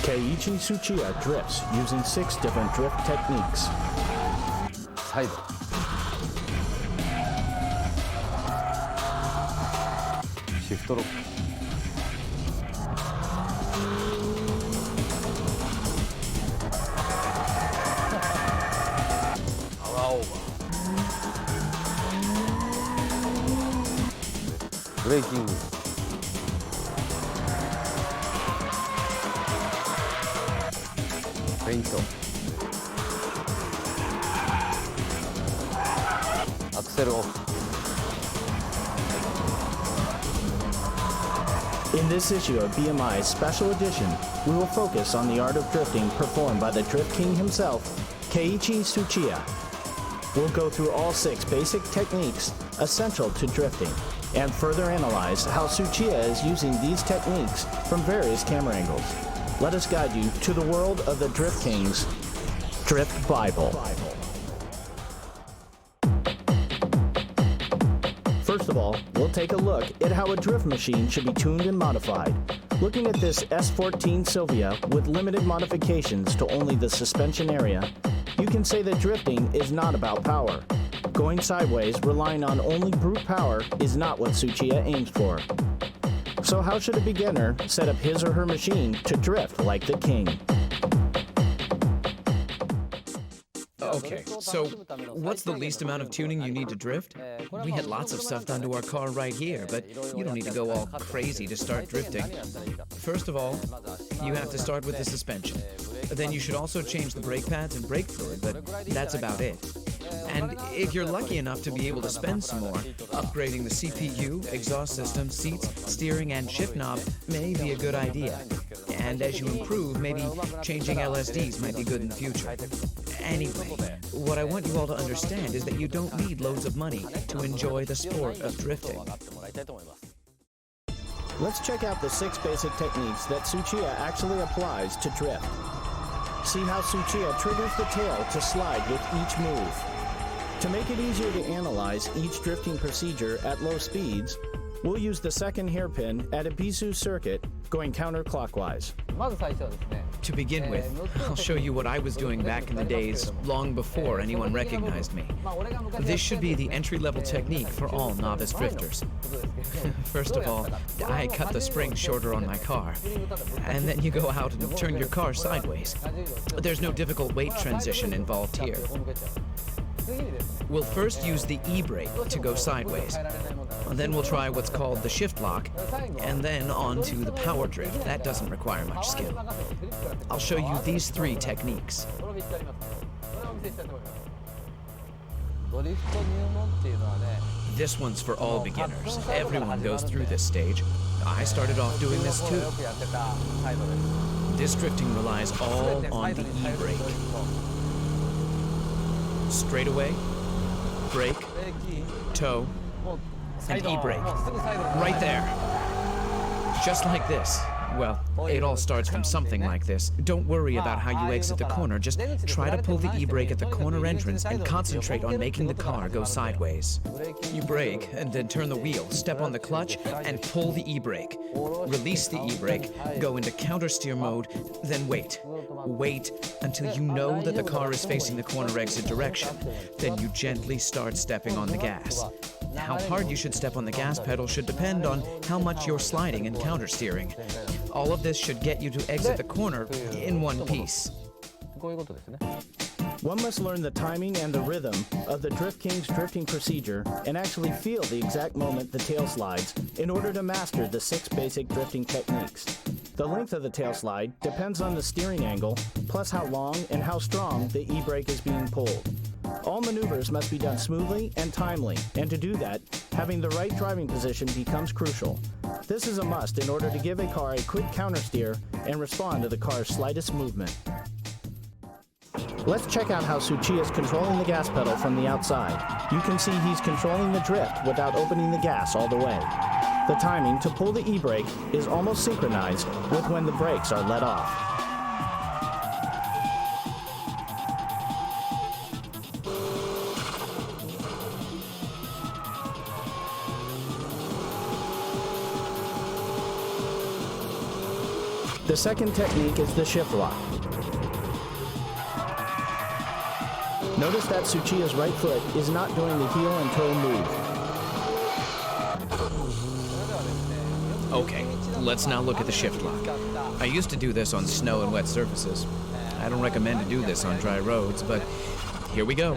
Keiichi Tsuchiya drifts using 6 different drift techniques. サイドシフトロックパワーオーバーブレーキングフェイントアクセルオフ In this issue of BMI's Special Edition, we will focus on the art of drifting performed by the Drift King himself, Keiichi Tsuchiya. We'll go through all 6 basic techniques essential to drifting and further analyze how Tsuchiya is using these techniques from various camera angles. Let us guide you to the world of the Drift King's Drift Bible. First of all, we'll take a look at how a drift machine should be tuned and modified. Looking at this S14 Silvia with limited modifications to only the suspension area, you can say that drifting is not about power. Going sideways, relying on only brute power, is not what Tsuchiya aims for. So how should a beginner set up his or her machine to drift like the king? Okay, so what's the least amount of tuning you need to drift? We had lots of stuff done to our car right here, but you don't need to go all crazy to start drifting. First of all, you have to start with the suspension. Then you should also change the brake pads and brake fluid, but that's about it. And if you're lucky enough to be able to spend some more, upgrading the CPU, exhaust system, seats, steering, and shift knob may be a good idea. And as you improve, maybe changing LSDs might be good in the future. Anyway, what I want you all to understand is that you don't need loads of money to enjoy the sport of drifting. Let's check out the 6 basic techniques that Tsuchiya actually applies to drift. See how Tsuchiya triggers the tail to slide with each move. To make it easier to analyze each drifting procedure at low speeds, we'll use the second hairpin at a Bisu circuit going counterclockwise. To begin with, I'll show you what I was doing back in the days, long before anyone recognized me. This should be the entry-level technique for all novice drifters. First of all, I cut the spring shorter on my car, and then you go out and turn your car sideways. There's no difficult weight transition involved here. We'll first use the e-brake to go sideways. Then we'll try what's called the shift lock, and then on to the power drift. That doesn't require much skill. I'll show you these 3 techniques. This one's for all beginners. Everyone goes through this stage. I started off doing this too. This drifting relies all on the e-brake. Straightaway, brake, toe, and e-brake. Right there. Just like this. Well, it all starts from something like this. Don't worry about how you exit the corner. Just try to pull the e-brake at the corner entrance and concentrate on making the car go sideways. You brake and then turn the wheel, step on the clutch, and pull the e-brake. Release the e-brake, go into counter-steer mode, then wait. Wait until you know that the car is facing the corner exit direction. Then you gently start stepping on the gas. How hard you should step on the gas pedal should depend on how much you're sliding and counter-steering. All of this should get you to exit the corner in one piece. One must learn the timing and the rhythm of the Drift King's drifting procedure and actually feel the exact moment the tail slides in order to master the 6 basic drifting techniques. The length of the tail slide depends on the steering angle, plus how long and how strong the e-brake is being pulled. All maneuvers must be done smoothly and timely, and to do that, having the right driving position becomes crucial. This is a must in order to give a car a quick countersteer and respond to the car's slightest movement. Let's check out how Tsuchiya is controlling the gas pedal from the outside. You can see he's controlling the drift without opening the gas all the way. The timing to pull the e-brake is almost synchronized with when the brakes are let off. The second technique is the shift lock. Notice that Tsuchiya's right foot is not doing the heel and toe move. Okay, let's now look at the shift lock. I used to do this on snow and wet surfaces. I don't recommend to do this on dry roads, but here we go.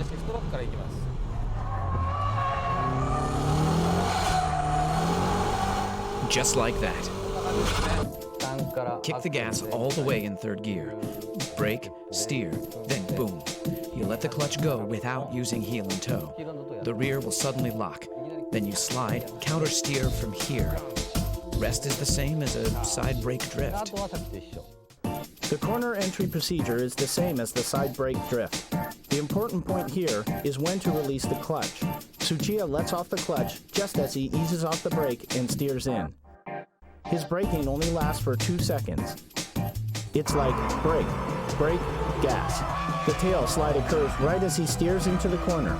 Just like that. Kick the gas all the way in third gear. Brake, steer, then boom. You let the clutch go without using heel and toe. The rear will suddenly lock. Then you slide, counter steer from here. Rest is the same as a side brake drift. The corner entry procedure is the same as the side brake drift. The important point here is when to release the clutch. Tsuchiya lets off the clutch just as he eases off the brake and steers in. His braking only lasts for 2 seconds. It's like brake, brake, gas. The tail slide occurs right as he steers into the corner.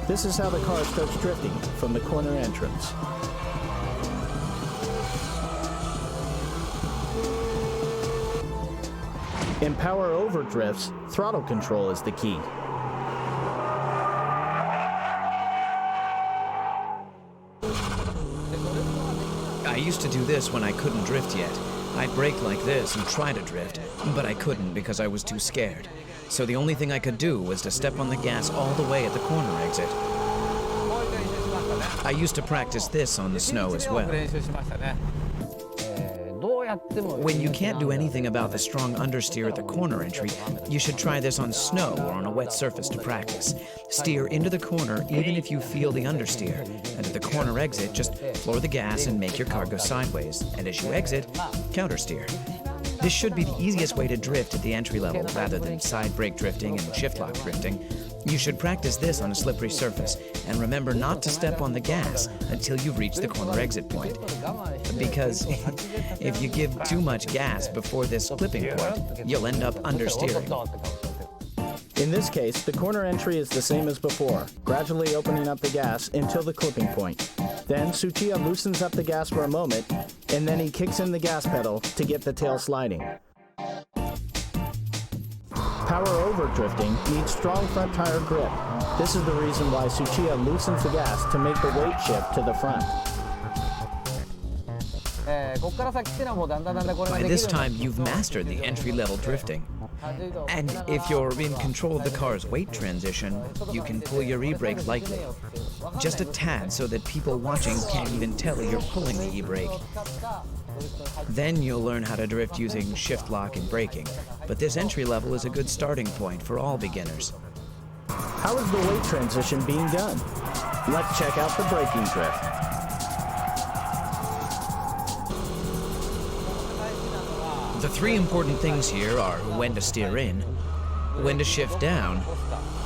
This is how the car starts drifting from the corner entrance. In power over drifts, throttle control is the key. I used to do this when I couldn't drift yet. I'd brake like this and try to drift, but I couldn't because I was too scared. So the only thing I could do was to step on the gas all the way at the corner exit. I used to practice this on the snow as well. When you can't do anything about the strong understeer at the corner entry, you should try this on snow or on a wet surface to practice. Steer into the corner even if you feel the understeer, and at the corner exit, just floor the gas and make your car go sideways, and as you exit, countersteer. This should be the easiest way to drift at the entry level rather than side brake drifting and shift lock drifting. You should practice this on a slippery surface, and remember not to step on the gas until you reach the corner exit point. Because if you give too much gas before this clipping point, you'll end up understeering. In this case, the corner entry is the same as before, gradually opening up the gas until the clipping point. Then Tsuchiya loosens up the gas for a moment, and then he kicks in the gas pedal to get the tail sliding. Power over drifting needs strong front tire grip. This is the reason why Tsuchiya loosens the gas to make the weight shift to the front. By this time, you've mastered the entry-level drifting. And if you're in control of the car's weight transition, you can pull your e-brake lightly. Just a tad so that people watching can't even tell you're pulling the e-brake. Then you'll learn how to drift using shift lock and braking. But this entry level is a good starting point for all beginners. How is the weight transition being done? Let's check out the braking drift. The three important things here are when to steer in, when to shift down,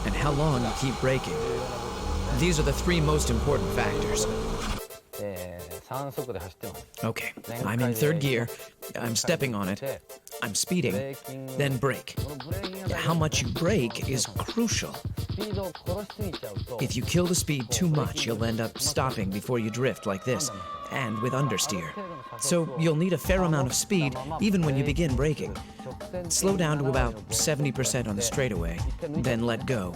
and how long you keep braking. These are the three most important factors. Okay, I'm in third gear, I'm stepping on it, I'm speeding, then brake. How much you brake is crucial. If you kill the speed too much, you'll end up stopping before you drift like this, and with understeer. So you'll need a fair amount of speed even when you begin braking. Slow down to about 70% on the straightaway, then let go.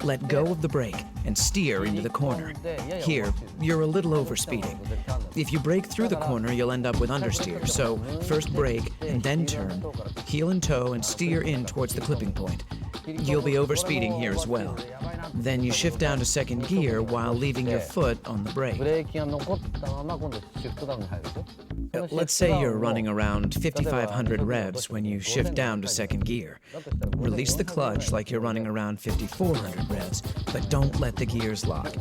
Let go of the brake and steer into the corner. Here, you're a little overspeeding. If you brake through the corner, you'll end up with understeer. So first brake and then turn, heel and toe and steer in towards the clipping point. You'll be overspeeding here as well. Then you shift down to second gear while leaving your foot on the brake. Let's say you're running around 5,500 revs when you shift down to second gear. Release the clutch like you're running around 5,400 revs, but don't let the gears lock.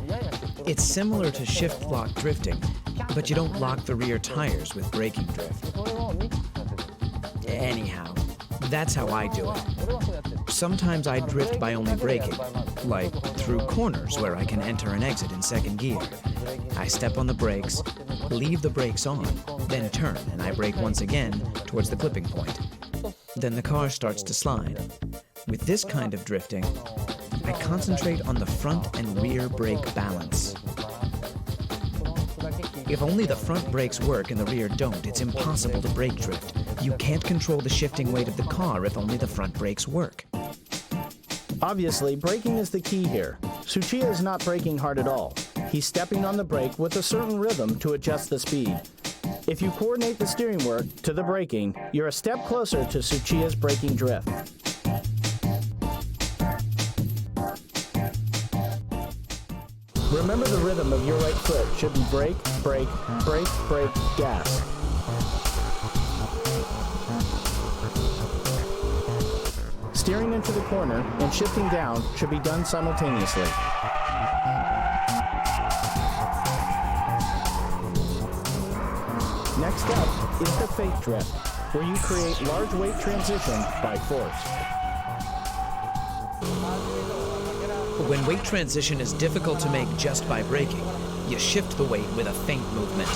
It's similar to shift lock drifting, but you don't lock the rear tires with braking drift. Anyhow, that's how I do it. Sometimes I drift by only braking, like through corners where I can enter and exit in second gear. I step on the brakes, leave the brakes on, then turn, and I brake once again towards the clipping point. Then the car starts to slide. With this kind of drifting, I concentrate on the front and rear brake balance. If only the front brakes work and the rear don't, it's impossible to brake drift. You can't control the shifting weight of the car if only the front brakes work. Obviously, braking is the key here. Tsuchiya is not braking hard at all. He's stepping on the brake with a certain rhythm to adjust the speed. If you coordinate the steering work to the braking, you're a step closer to Tsuchiya's braking drift. Remember, the rhythm of your right foot should be brake, brake, brake, brake, gas. Steering into the corner and shifting down should be done simultaneously. Next up is the Feint drift, where you create large weight transition by force. When weight transition is difficult to make just by braking, you shift the weight with a feint movement.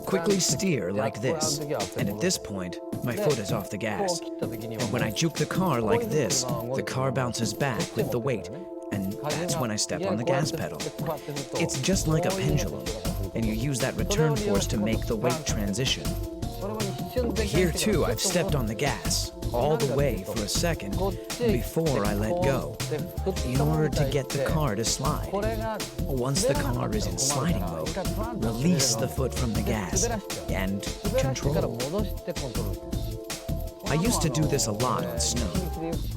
Quickly steer like this, and at this point, my foot is off the gas. And when I juke the car like this, the car bounces back with the weight, and that's when I step on the gas pedal. It's just like a pendulum, and you use that return force to make the weight transition. Here too, I've stepped on the gas, all the way for a second, before I let go, in order to get the car to slide. Once the car is in sliding mode, release the foot from the gas, and control. I used to do this a lot on snow.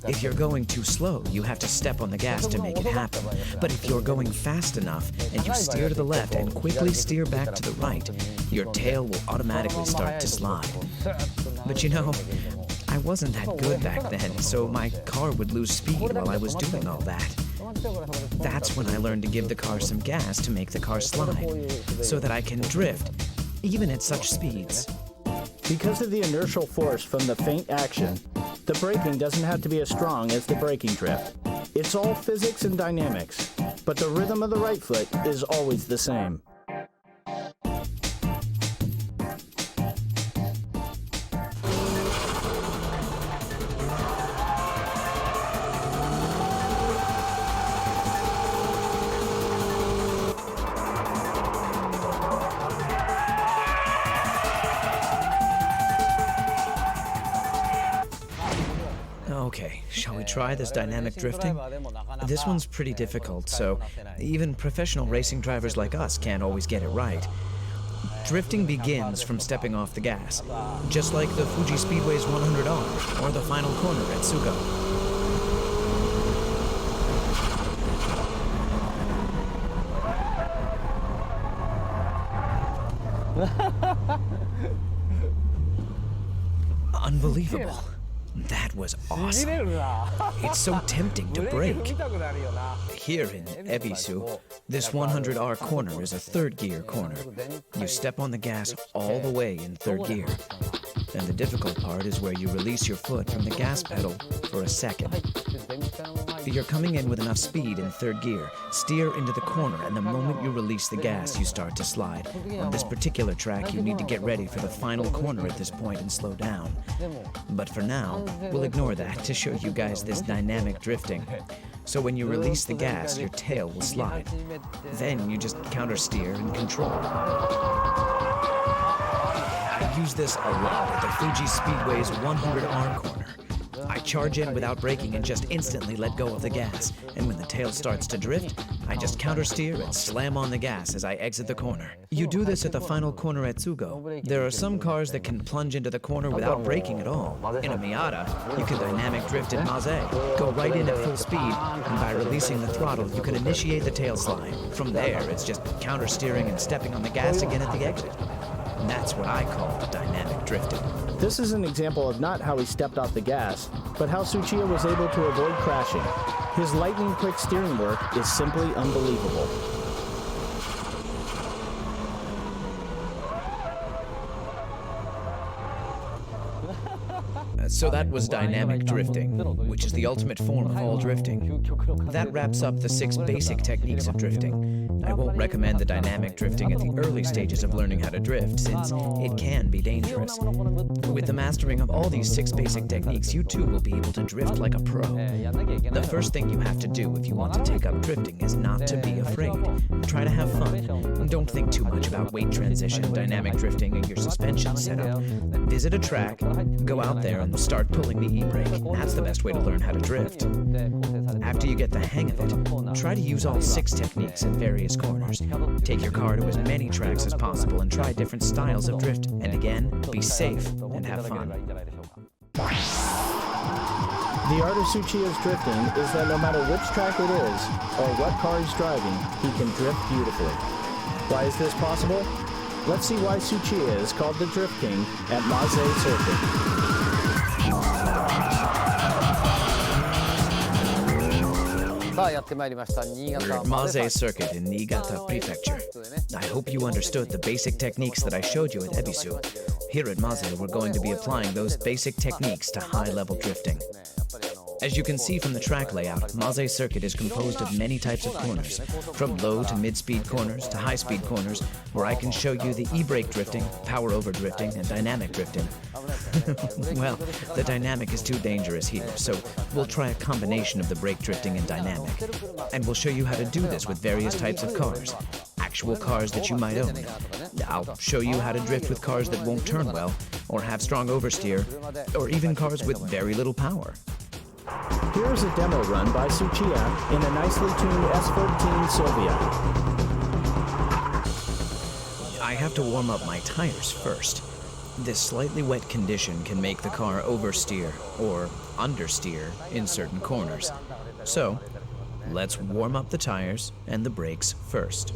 If you're going too slow, you have to step on the gas to make it happen. But if you're going fast enough, and you steer to the left and quickly steer back to the right, your tail will automatically start to slide. But you know, I wasn't that good back then, so my car would lose speed while I was doing all that. That's when I learned to give the car some gas to make the car slide, so that I can drift, even at such speeds. Because of the inertial force from the Feint action, the braking doesn't have to be as strong as the braking drift. It's all physics and dynamics, but the rhythm of the right foot is always the same. Okay, shall we try this dynamic drifting? This one's pretty difficult, so even professional racing drivers like us can't always get it right. Drifting begins from stepping off the gas, just like the Fuji Speedway's 100R or the final corner at Tsugo. Unbelievable. That was awesome. It's so tempting to brake. Here in Ebisu, this 100R corner is a third gear corner. You step on the gas all the way in third gear. And the difficult part is where you release your foot from the gas pedal for a second. You're coming in with enough speed in third gear. Steer into the corner, and the moment you release the gas, you start to slide. On this particular track, you need to get ready for the final corner at this point and slow down. But for now, we'll ignore that to show you guys this dynamic drifting. So when you release the gas, your tail will slide. Then you just counter steer and control. I use this a lot at the Fuji Speedway's 100R corner. I charge in without braking and just instantly let go of the gas. And when the tail starts to drift, I just counter steer and slam on the gas as I exit the corner. You do this at the final corner at Tsugo. There are some cars that can plunge into the corner without braking at all. In a Miata, you can dynamic drift in Maze, go right in at full speed, and by releasing the throttle, you can initiate the tail slide. From there, it's just counter steering and stepping on the gas again at the exit. And that's what I call dynamic drifting. This is an example of not how he stepped off the gas, but how Tsuchiya was able to avoid crashing. His lightning-quick steering work is simply unbelievable. So that was dynamic drifting, which is the ultimate form of all drifting. That wraps up the 6 basic techniques of drifting. I won't recommend the dynamic drifting at the early stages of learning how to drift, since it can be dangerous. With the mastering of all these 6 basic techniques, you too will be able to drift like a pro. The first thing you have to do if you want to take up drifting is not to be afraid. Try to have fun. Don't think too much about weight transition, dynamic drifting, and your suspension setup. Visit a track, go out there and start pulling the e-brake. That's the best way to learn how to drift. After you get the hang of it, try to use all 6 techniques in various corners. Take your car to as many tracks as possible and try different styles of drift. And again, be safe and have fun. The art of Tsuchiya's drifting is that no matter which track it is, or what car he's driving, he can drift beautifully. Why is this possible? Let's see why Tsuchiya is called the Drift King at Maze Circuit. We're at Maze Circuit in Niigata Prefecture. I hope you understood the basic techniques that I showed you at Ebisu. Here at Maze, we're going to be applying those basic techniques to high-level drifting. As you can see from the track layout, Maze Circuit is composed of many types of corners, from low to mid-speed corners to high-speed corners, where I can show you the e-brake drifting, power-over drifting, and dynamic drifting. Well, the dynamic is too dangerous here, so we'll try a combination of the brake drifting and dynamic. And we'll show you how to do this with various types of cars, actual cars that you might own. I'll show you how to drift with cars that won't turn well, or have strong oversteer, or even cars with very little power. Here is a demo run by Tsuchiya in a nicely tuned S14 Silvia. I have to warm up my tires first. This slightly wet condition can make the car oversteer or understeer in certain corners. So, let's warm up the tires and the brakes first.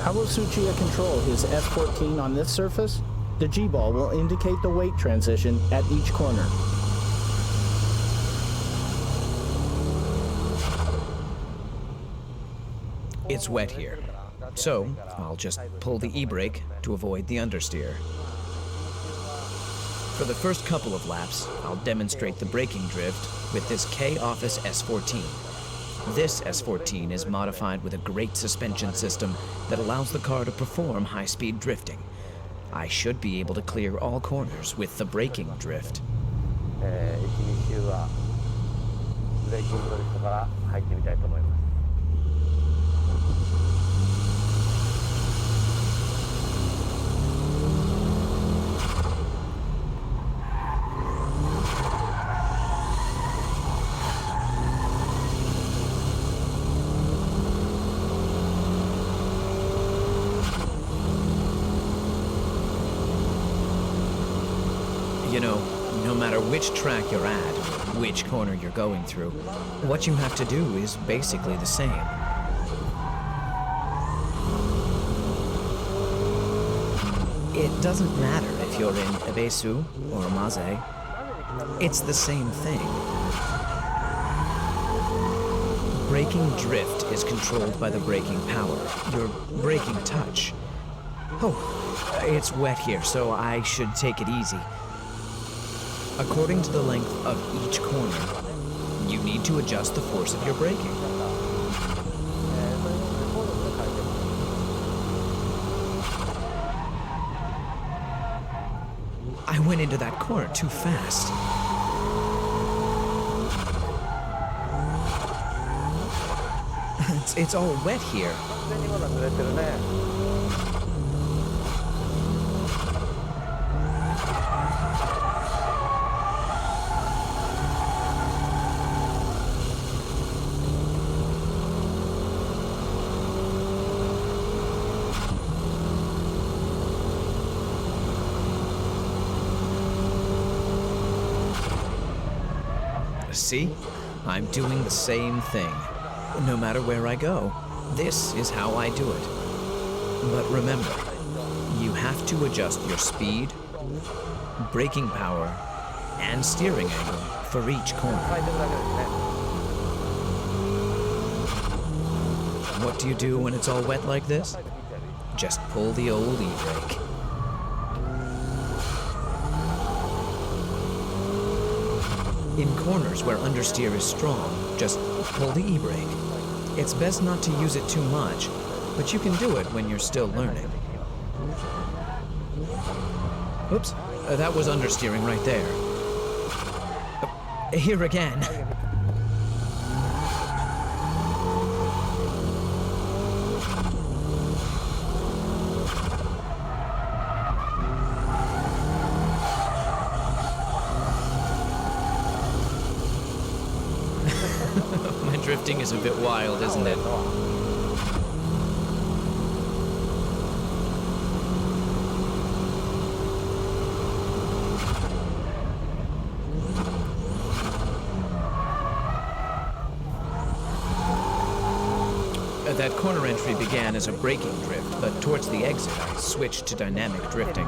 How will Tsuchiya control his S14 on this surface? The G-ball will indicate the weight transition at each corner. It's wet here, so I'll just pull the e-brake to avoid the understeer. For the first couple of laps, I'll demonstrate the braking drift with this Keiichi S14. This S14 is modified with a great suspension system that allows the car to perform high-speed drifting. I should be able to clear all corners with the braking drift. You know, no matter which track you're at, which corner you're going through, what you have to do is basically the same. It doesn't matter if you're in Ebisu or Maze. It's the same thing. Braking drift is controlled by the braking power, your braking touch. Oh, it's wet here, so I should take it easy. According to the length of each corner, you need to adjust the force of your braking. I went into that corner too fast. It's all wet here. See? I'm doing the same thing. No matter where I go, this is how I do it. But remember, you have to adjust your speed, braking power, and steering angle for each corner. What do you do when it's all wet like this? Just pull the old e-brake. In corners where understeer is strong, just pull the e-brake. It's best not to use it too much, but you can do it when you're still learning. Oops, that was understeering right there. Here again. My drifting is a bit wild, isn't it? That corner entry began as a braking drift, but towards the exit I switched to dynamic drifting.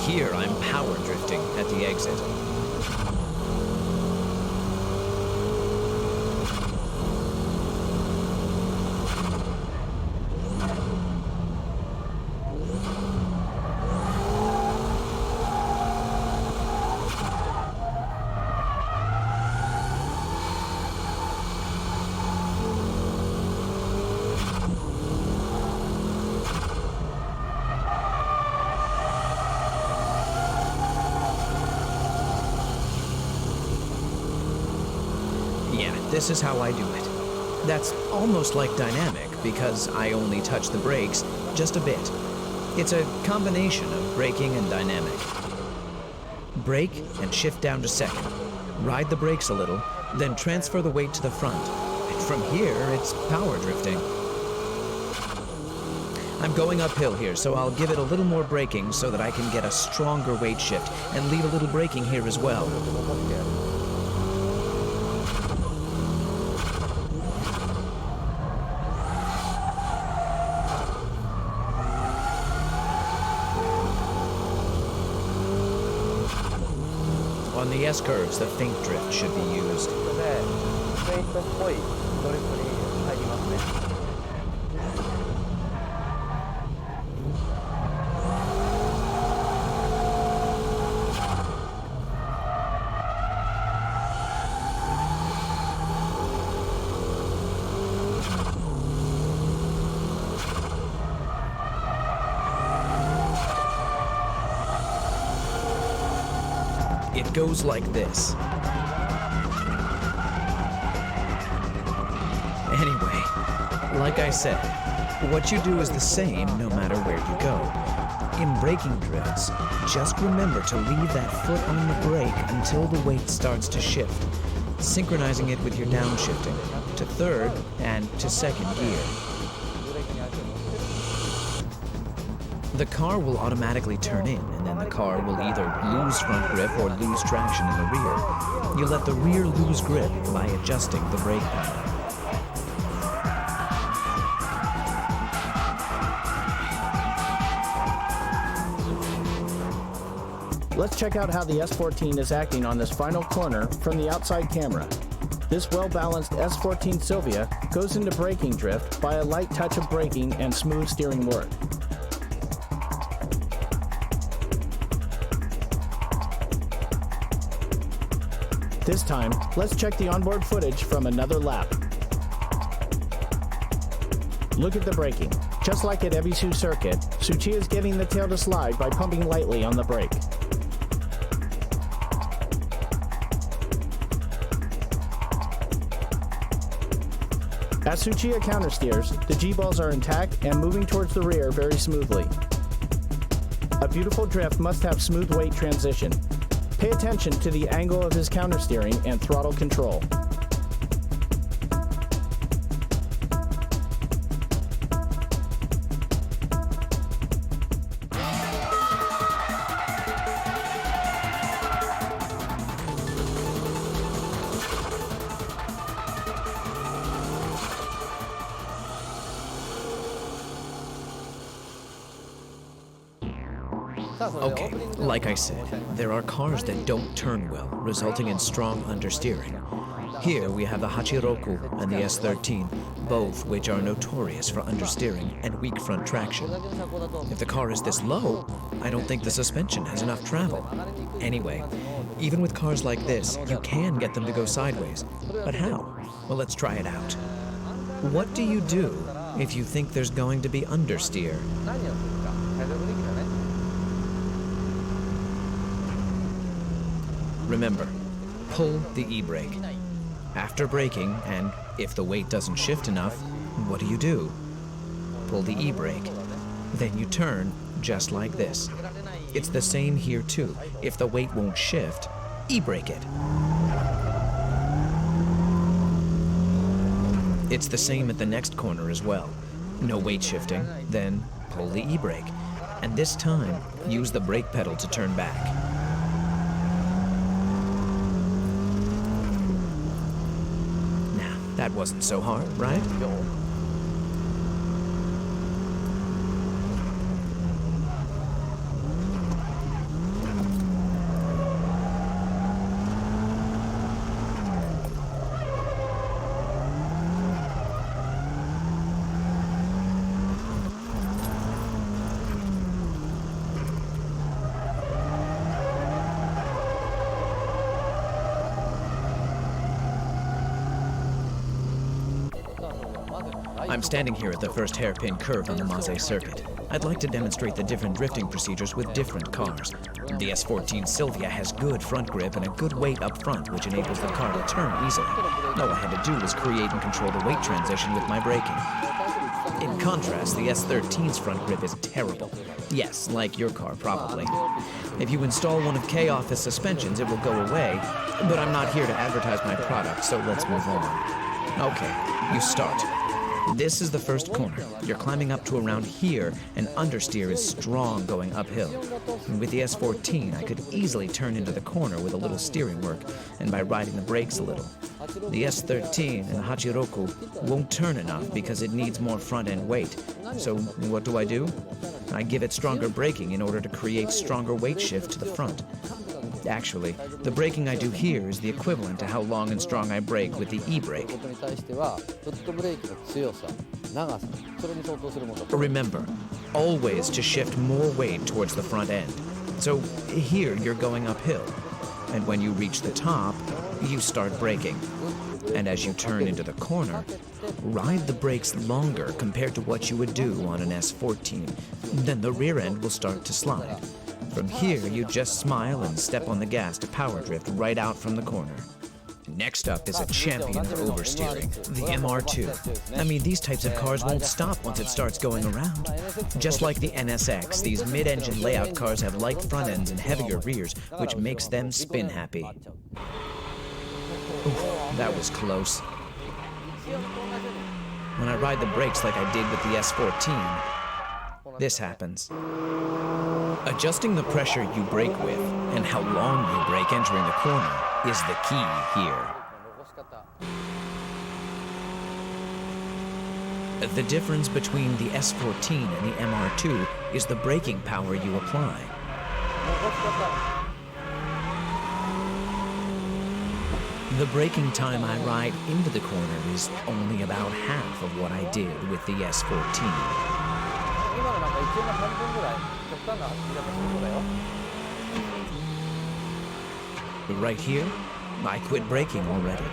Here I'm power drifting at the exit. Yeah, this is how I do it. That's almost like dynamic because I only touch the brakes just a bit. It's a combination of braking and dynamic. Brake and shift down to second. Ride the brakes a little, then transfer the weight to the front. And from here, it's power drifting. I'm going uphill here, so I'll give it a little more braking so that I can get a stronger weight shift and leave a little braking here as well. On the S-curves, the feint drift should be used. It goes like this. Anyway, like I said, what you do is the same no matter where you go. In braking drifts, just remember to leave that foot on the brake until the weight starts to shift, synchronizing it with your downshifting to third and to second gear. The car will automatically turn in, and then the car will either lose front grip or lose traction in the rear. You let the rear lose grip by adjusting the brake pedal. Let's check out how the S14 is acting on this final corner from the outside camera. This well-balanced S14 Silvia goes into braking drift by a light touch of braking and smooth steering work. This time, let's check the onboard footage from another lap. Look at the braking. Just like at Ebisu Circuit, Tsuchiya is getting the tail to slide by pumping lightly on the brake. As Tsuchiya countersteers, the G-balls are intact and moving towards the rear very smoothly. A beautiful drift must have smooth weight transition. Pay attention to the angle of his countersteering and throttle control. Okay, like I said, there are cars that don't turn well, resulting in strong understeering. Here we have the Hachiroku and the S13, both which are notorious for understeering and weak front traction. If the car is this low, I don't think the suspension has enough travel. Anyway, even with cars like this, you can get them to go sideways. But how? Well, let's try it out. What do you do if you think there's going to be understeer? Remember, pull the e-brake. After braking, and if the weight doesn't shift enough, what do? Pull the e-brake. Then you turn, just like this. It's the same here too. If the weight won't shift, e-brake it. It's the same at the next corner as well. No weight shifting, then pull the e-brake. And this time, use the brake pedal to turn back. That wasn't so hard, right? I'm standing here at the first hairpin curve on the Maze circuit. I'd like to demonstrate the different drifting procedures with different cars. The S14 Silvia has good front grip and a good weight up front, which enables the car to turn easily. All I had to do was create and control the weight transition with my braking. In contrast, the S13's front grip is terrible. Yes, like your car, probably. If you install one of Keiichi's suspensions, it will go away, but I'm not here to advertise my product, so let's move on. Okay, you start. This is the first corner. You're climbing up to around here, and understeer is strong going uphill. And with the S14, I could easily turn into the corner with a little steering work, and by riding the brakes a little. The S13 and the Hachiroku won't turn enough because it needs more front-end weight. So what do? I give it stronger braking in order to create stronger weight shift to the front. Actually, the braking I do here is the equivalent to how long and strong I brake with the e-brake. Remember, always to shift more weight towards the front end. So here you're going uphill, and when you reach the top, you start braking. And as you turn into the corner, ride the brakes longer compared to what you would do on an S14. Then the rear end will start to slide. From here, you just smile and step on the gas to power drift right out from the corner. Next up is a champion for oversteering, the MR2. I mean, these types of cars won't stop once it starts going around. Just like the NSX, these mid-engine layout cars have light front ends and heavier rears, which makes them spin happy. Oof, that was close. When I ride the brakes like I did with the S14, this happens. Adjusting the pressure you brake with and how long you brake entering the corner is the key here. The difference between the S14 and the MR2 is the braking power you apply. The braking time I ride into the corner is only about half of what I did with the S14. Right here, I quit braking already.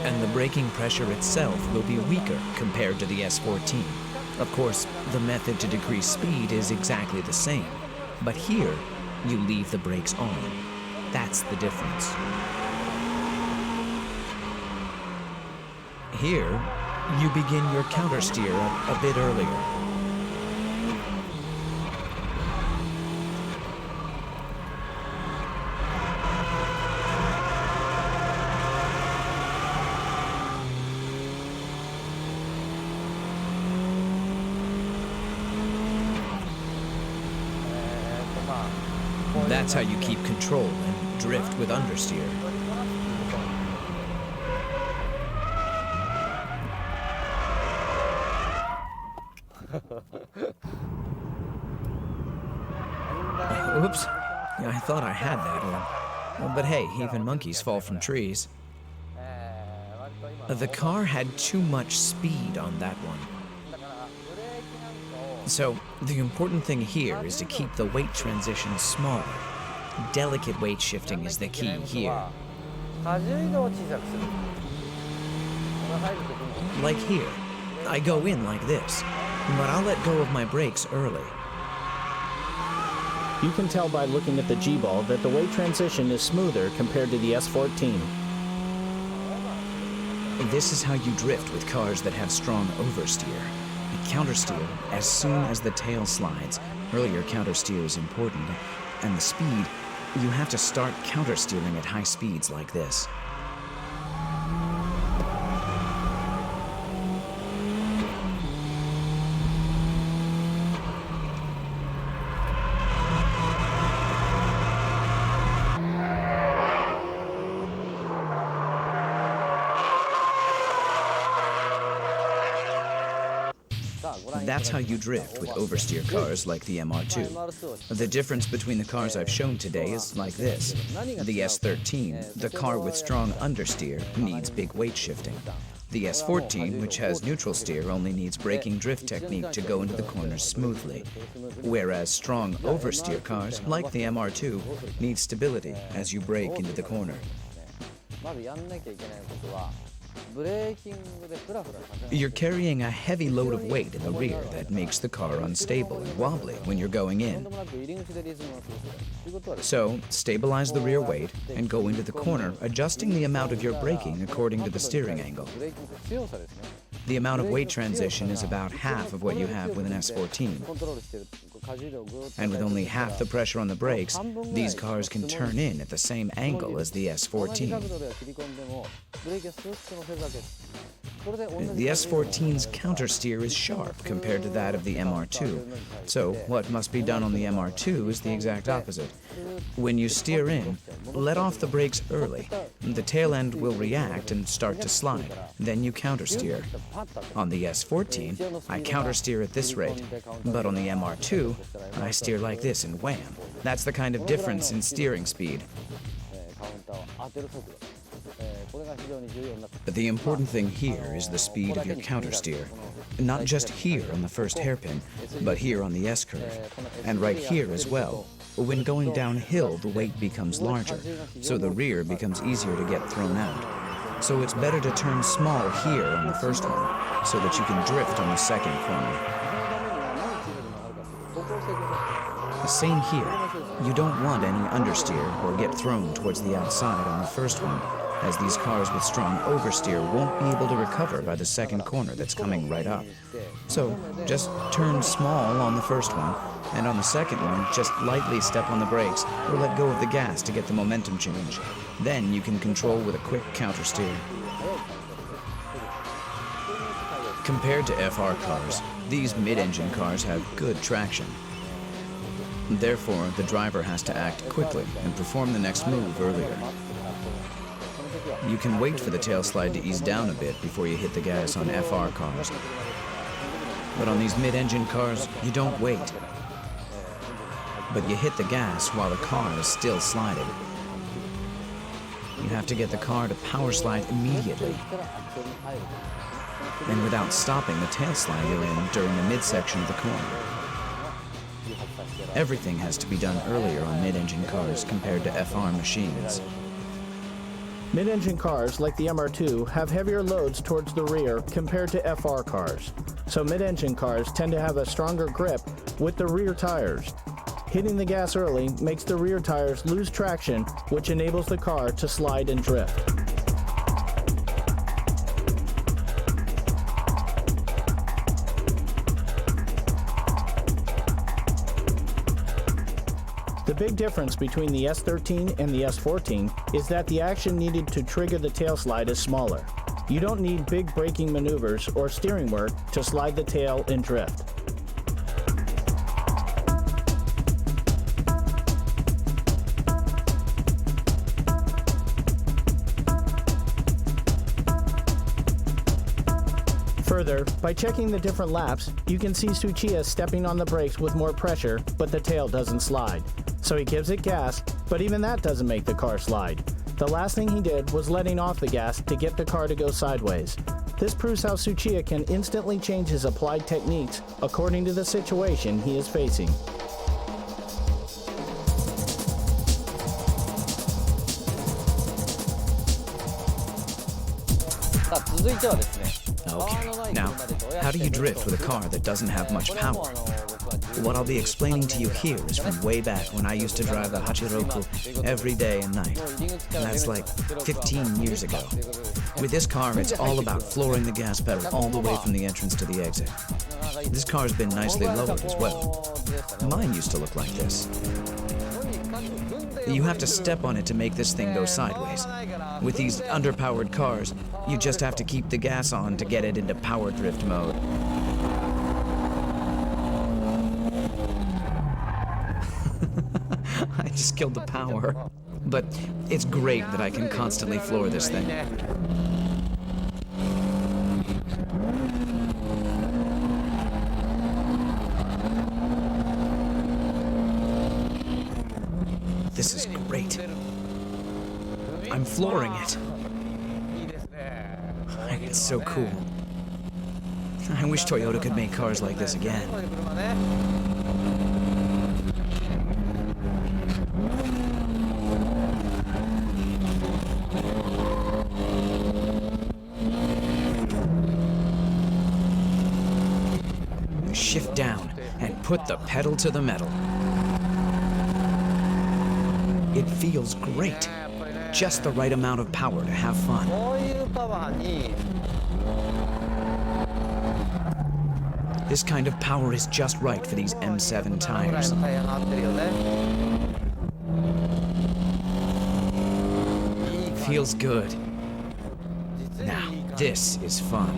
And the braking pressure itself will be weaker compared to the S14. Of course, the method to decrease speed is exactly the same, but here, you leave the brakes on. That's the difference. Here, you begin your countersteer a bit earlier. That's how you keep control and drift with understeer. Whoops. Yeah, I thought I had that one. But hey, even monkeys fall from trees. The car had too much speed on that one. So, the important thing here is to keep the weight transition smaller. Delicate weight shifting is the key here. Like here, I go in like this, but I'll let go of my brakes early. You can tell by looking at the G-ball that the weight transition is smoother compared to the S14. This is how you drift with cars that have strong oversteer. You countersteer as soon as the tail slides. Earlier countersteer is important. And the speed, you have to start countersteering at high speeds like this. That's how you drift with oversteer cars like the MR2. The difference between the cars I've shown today is like this. The S13, the car with strong understeer, needs big weight shifting. The S14, which has neutral steer, only needs braking drift technique to go into the corners smoothly. Whereas strong oversteer cars, like the MR2, need stability as you brake into the corner. You're carrying a heavy load of weight in the rear that makes the car unstable and wobbly when you're going in. So, stabilize the rear weight and go into the corner, adjusting the amount of your braking according to the steering angle. The amount of weight transition is about half of what you have with an S14. And with only half the pressure on the brakes, these cars can turn in at the same angle as the S14. The S14's countersteer is sharp compared to that of the MR2, so what must be done on the MR2 is the exact opposite. When you steer in, let off the brakes early. The tail end will react and start to slide. Then you countersteer. On the S14, I countersteer at this rate, but on the MR2, I steer like this and wham. That's the kind of difference in steering speed. The important thing here is the speed of your countersteer. Not just here on the first hairpin, but here on the S-curve, and right here as well. When going downhill, the weight becomes larger, so the rear becomes easier to get thrown out. So it's better to turn small here on the first one, so that you can drift on the second corner. The same here. You don't want any understeer or get thrown towards the outside on the first one, as these cars with strong oversteer won't be able to recover by the second corner that's coming right up. So just turn small on the first one, and on the second one, just lightly step on the brakes or let go of the gas to get the momentum change. Then you can control with a quick countersteer. Compared to FR cars, these mid-engine cars have good traction. Therefore, the driver has to act quickly and perform the next move earlier. You can wait for the tail slide to ease down a bit before you hit the gas on FR cars. But on these mid-engine cars, you don't wait. But you hit the gas while the car is still sliding. You have to get the car to power slide immediately. And without stopping the tail slide you're in during the midsection of the corner. Everything has to be done earlier on mid-engine cars compared to FR machines. Mid-engine cars, like the MR2, have heavier loads towards the rear compared to FR cars. So mid-engine cars tend to have a stronger grip with the rear tires. Hitting the gas early makes the rear tires lose traction, which enables the car to slide and drift. The big difference between the S13 and the S14 is that the action needed to trigger the tail slide is smaller. You don't need big braking maneuvers or steering work to slide the tail and drift. Further, by checking the different laps, you can see Tsuchiya stepping on the brakes with more pressure, but the tail doesn't slide. So he gives it gas, but even that doesn't make the car slide. The last thing he did was letting off the gas to get the car to go sideways. This proves how Tsuchiya can instantly change his applied techniques according to the situation he is facing. さあ続いてはですね Okay, now, how do you drift with a car that doesn't have much power? What I'll be explaining to you here is from way back when I used to drive the Hachiroku every day and night. And that's like 15 years ago. With this car, it's all about flooring the gas pedal all the way from the entrance to the exit. This car's been nicely lowered as well. Mine used to look like this. You have to step on it to make this thing go sideways. With these underpowered cars, you just have to keep the gas on to get it into power drift mode. I just killed the power. But it's great that I can constantly floor this thing. This is great. I'm flooring it. It's so cool. I wish Toyota could make cars like this again. Shift down and put the pedal to the metal. It feels great. Just the right amount of power to have fun. This kind of power is just right for these M7 tires. Feels good. Now, this is fun.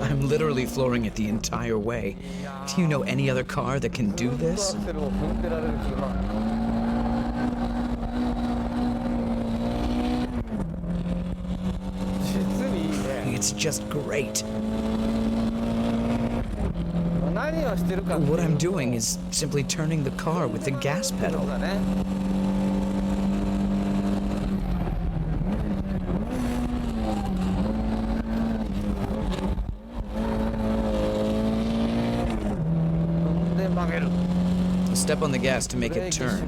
I'm literally flooring it the entire way. Do you know any other car that can do this? It's just great. What I'm doing is simply turning the car with the gas pedal. Step on the gas to make it turn,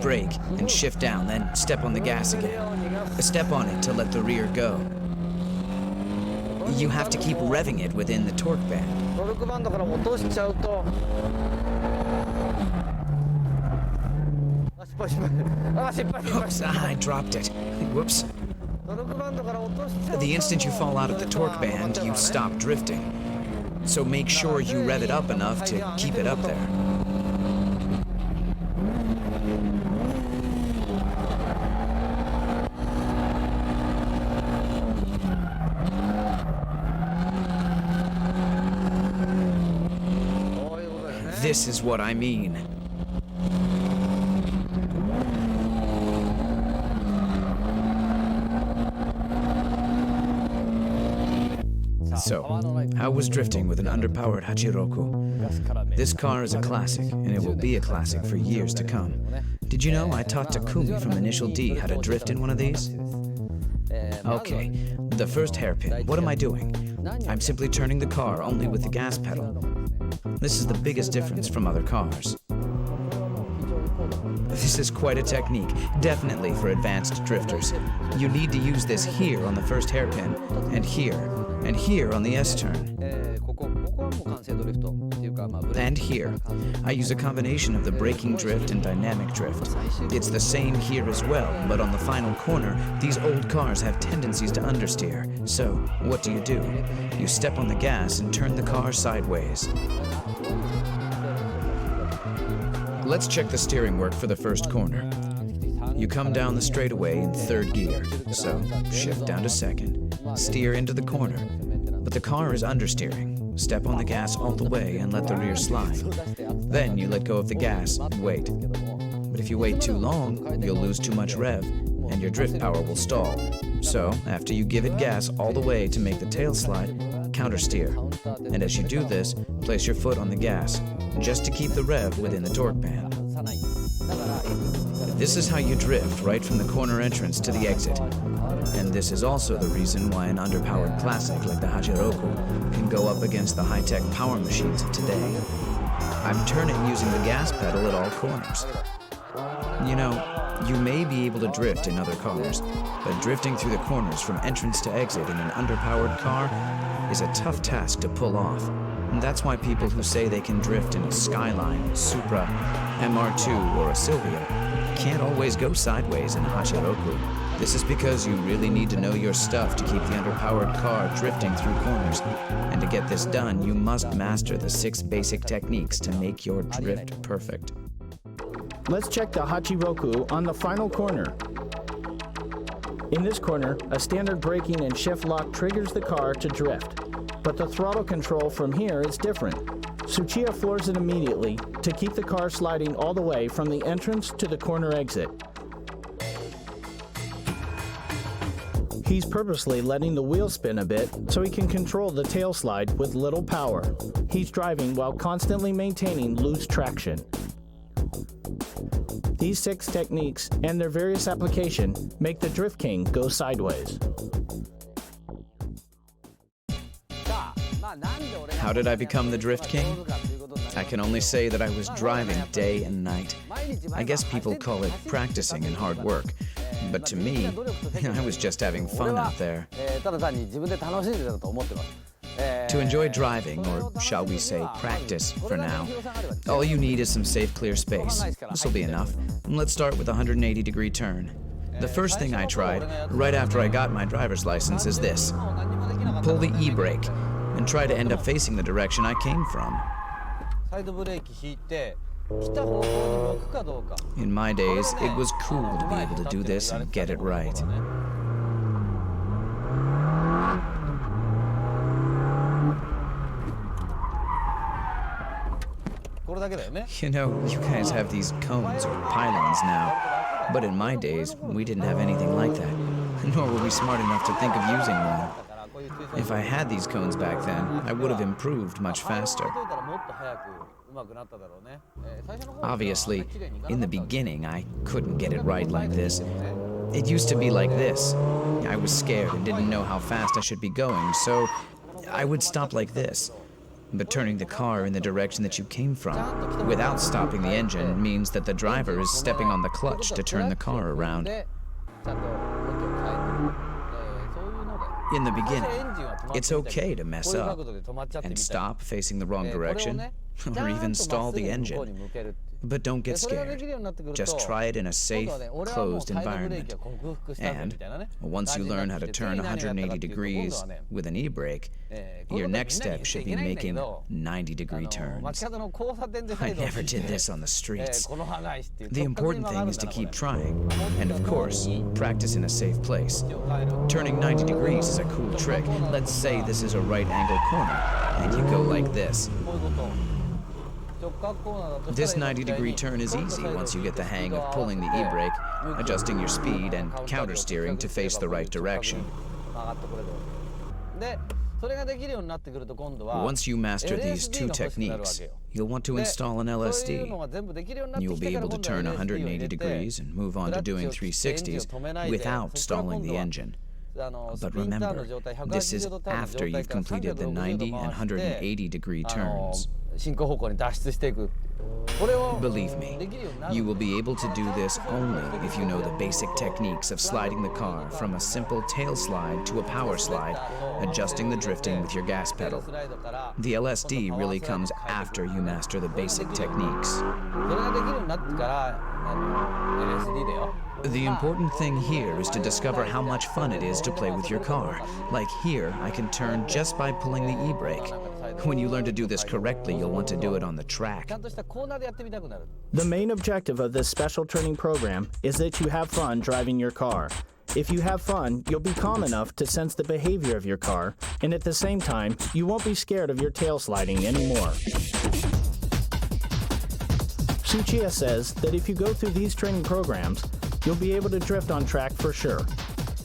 brake, and shift down, then step on the gas again. Step on it to let the rear go. You have to keep revving it within the torque band. Oops, I dropped it. Whoops. The instant you fall out of the torque band, you stop drifting. So make sure you rev it up enough to keep it up there. This is what I mean. So, how was drifting with an underpowered Hachiroku? This car is a classic, and it will be a classic for years to come. Did you know I taught Takumi from Initial D how to drift in one of these? Okay, the first hairpin, what am I doing? I'm simply turning the car only with the gas pedal. This is the biggest difference from other cars. This is quite a technique, definitely for advanced drifters. You need to use this here on the first hairpin, and here on the S-turn. And here. I use a combination of the braking drift and dynamic drift. It's the same here as well, but on the final corner, these old cars have tendencies to understeer. So, what do? You step on the gas and turn the car sideways. Let's check the steering work for the first corner. You come down the straightaway in third gear, so shift down to second. Steer into the corner, but the car is understeering. Step on the gas all the way and let the rear slide. Then you let go of the gas and wait. But if you wait too long, you'll lose too much rev, and your drift power will stall. So, after you give it gas all the way to make the tail slide, countersteer. And as you do this, place your foot on the gas, just to keep the rev within the torque band. This is how you drift right from the corner entrance to the exit. And this is also the reason why an underpowered classic like the Hachiroku can go up against the high-tech power machines of today. I'm turning using the gas pedal at all corners. You know, you may be able to drift in other cars, but drifting through the corners from entrance to exit in an underpowered car is a tough task to pull off. And that's why people who say they can drift in a Skyline, Supra, MR2, or a Silvia can't always go sideways in a Hachiroku. This is because you really need to know your stuff to keep the underpowered car drifting through corners. And to get this done, you must master the 6 basic techniques to make your drift perfect. Let's check the Hachiroku on the final corner. In this corner, a standard braking and shift lock triggers the car to drift. But the throttle control from here is different. Tsuchiya floors it immediately to keep the car sliding all the way from the entrance to the corner exit. He's purposely letting the wheel spin a bit so he can control the tail slide with little power. He's driving while constantly maintaining loose traction. These 6 techniques and their various application make the Drift King go sideways. How did I become the Drift King? I can only say that I was driving day and night. I guess people call it practicing and hard work. But to me, I was just having fun out there. To enjoy driving, or shall we say practice for now, all you need is some safe, clear space. This will be enough. Let's start with a 180-degree turn. The first thing I tried, right after I got my driver's license, is this. Pull the e-brake, and try to end up facing the direction I came from. In my days, it was cool to be able to do this and get it right. You know, you guys have these cones or pylons now, but in my days, we didn't have anything like that, nor were we smart enough to think of using one. If I had these cones back then, I would have improved much faster. Obviously, in the beginning, I couldn't get it right like this. It used to be like this. I was scared and didn't know how fast I should be going, so I would stop like this. But turning the car in the direction that you came from, without stopping the engine, means that the driver is stepping on the clutch to turn the car around. In the beginning, it's okay to mess up and stop facing the wrong direction, or even stall the engine. But don't get scared. Just try it in a safe, closed environment. And once you learn how to turn 180 degrees with an e-brake, your next step should be making 90-degree turns. I never did this on the streets. The important thing is to keep trying, and of course, practice in a safe place. Turning 90 degrees is a cool trick. Let's say this is a right-angle corner, and you go like this. This 90-degree turn is easy once you get the hang of pulling the e-brake, adjusting your speed, and countersteering to face the right direction. Once you master these 2 techniques, you'll want to install an LSD. You'll be able to turn 180 degrees and move on to doing 360s without stalling the engine. But remember, this is after you've completed the 90 and 180-degree turns. Believe me, you will be able to do this only if you know the basic techniques of sliding the car from a simple tail slide to a power slide, adjusting the drifting with your gas pedal. The LSD really comes after you master the basic techniques. The important thing here is to discover how much fun it is to play with your car. Like here, I can turn just by pulling the e-brake. When you learn to do this correctly, you'll want to do it on the track. The main objective of this special training program is that you have fun driving your car. If you have fun, you'll be calm enough to sense the behavior of your car, and at the same time, you won't be scared of your tail sliding anymore. Tsuchiya says that if you go through these training programs, you'll be able to drift on track for sure.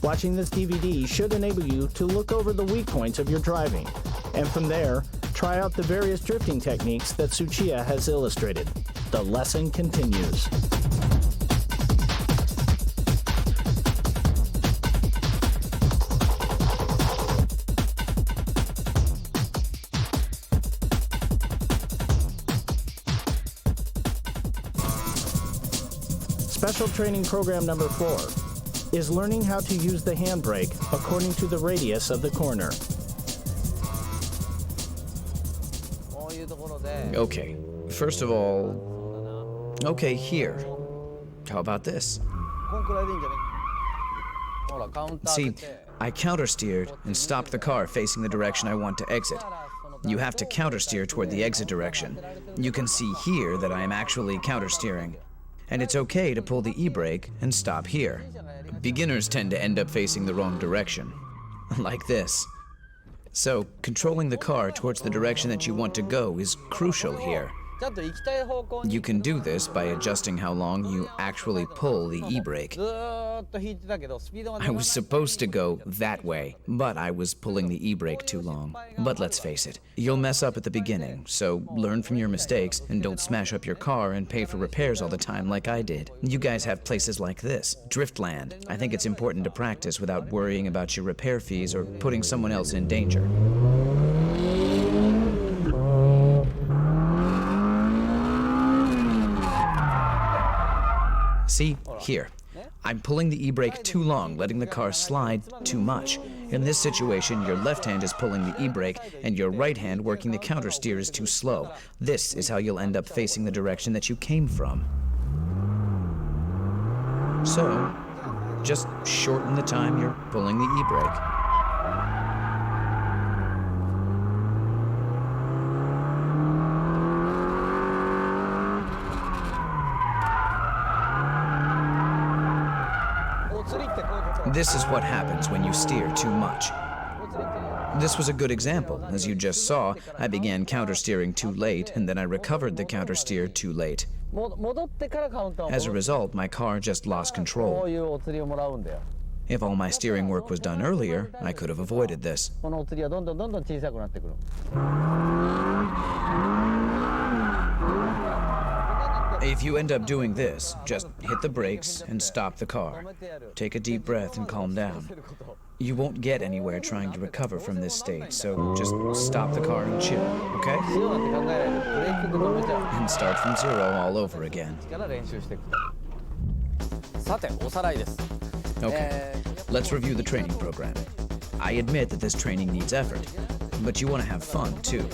Watching this DVD should enable you to look over the weak points of your driving, and from there, try out the various drifting techniques that Tsuchiya has illustrated. The lesson continues. Special training program number 4 is learning how to use the handbrake according to the radius of the corner. Okay, first of all, okay, here. How about this? See, I countersteered and stopped the car facing the direction I want to exit. You have to countersteer toward the exit direction. You can see here that I am actually countersteering. And it's okay to pull the e-brake and stop here. Beginners tend to end up facing the wrong direction, like this. So, controlling the car towards the direction that you want to go is crucial here. You can do this by adjusting how long you actually pull the e-brake. I was supposed to go that way, but I was pulling the e-brake too long. But let's face it, you'll mess up at the beginning, so learn from your mistakes and don't smash up your car and pay for repairs all the time like I did. You guys have places like this, Driftland. I think it's important to practice without worrying about your repair fees or putting someone else in danger. See, here. I'm pulling the e-brake too long, letting the car slide too much. In this situation, your left hand is pulling the e-brake, and your right hand working the countersteer is too slow. This is how you'll end up facing the direction that you came from. So, just shorten the time you're pulling the e-brake. This is what happens when you steer too much. This was a good example. As you just saw, I began countersteering too late, and then I recovered the countersteer too late. As a result, my car just lost control. If all my steering work was done earlier, I could have avoided this. If you end up doing this, just hit the brakes and stop the car. Take a deep breath and calm down. You won't get anywhere trying to recover from this state, so just stop the car and chill, okay? And start from zero all over again. Okay, let's review the training program. I admit that this training needs effort, but you want to have fun too.